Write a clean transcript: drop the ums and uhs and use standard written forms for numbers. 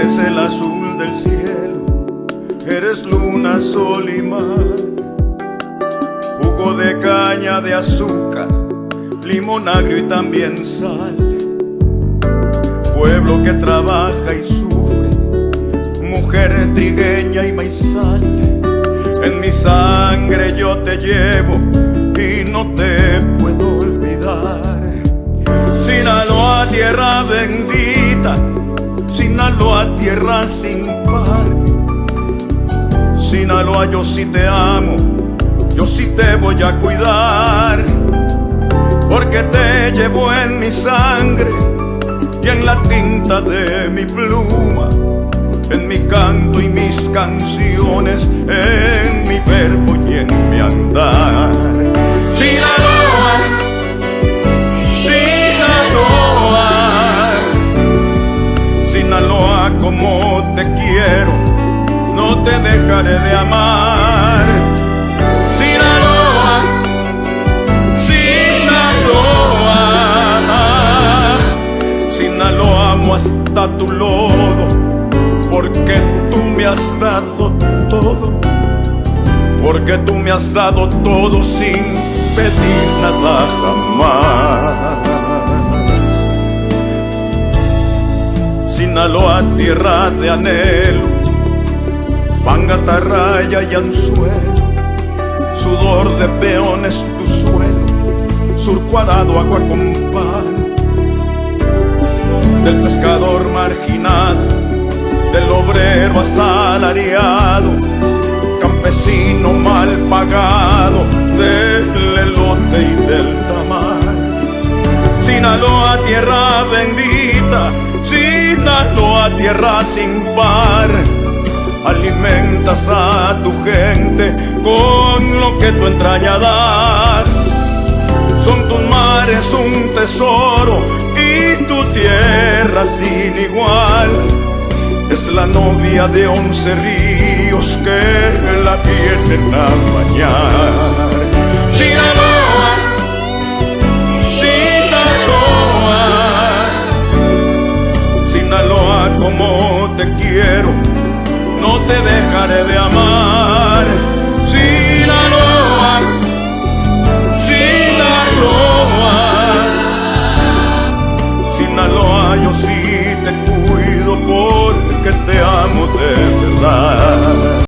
Eres el azul del cielo, eres luna, sol y mar, jugo de caña de azúcar, limón agrio y también sal. Pueblo que trabaja y sufre, mujer trigueña y maizal. En mi sangre yo te llevo y no te puedo olvidar. Sinaloa, tierra bendita, Sinaloa, tierra sin par. Sinaloa, yo sí te amo, yo sí te voy a cuidar, porque te llevo en mi sangre y en la tinta de mi pluma, en mi canto y mis canciones, en mi verbo y en mi andar. Sinaloa, Sinaloa, Sinaloa, como te quiero, no te dejaré de amar. Sinaloa, Sinaloa, Sinaloa, amo hasta tu lodo, porque tú me has dado todo, porque tú me has dado todo sin pedir nada jamás. Sinaloa, tierra de anhelo, pan, atarraya y anzuelo, sudor de peones tu suelo, surco arado, agua con pan, del pescador marginado, del obrero asalariado, campesino mal pagado, del elote y del tamal. Sinaloa, tierra bendita, Sinaloa, tierra sin par, alimentas a tu gente con lo que tu entraña da. Son tus mares un tesoro y tu tierra sin igual. Es la novia de 11 ríos que la vienen a bañar. Sinaloa, Sinaloa, Sinaloa, como te quiero, no te dejaré de amar.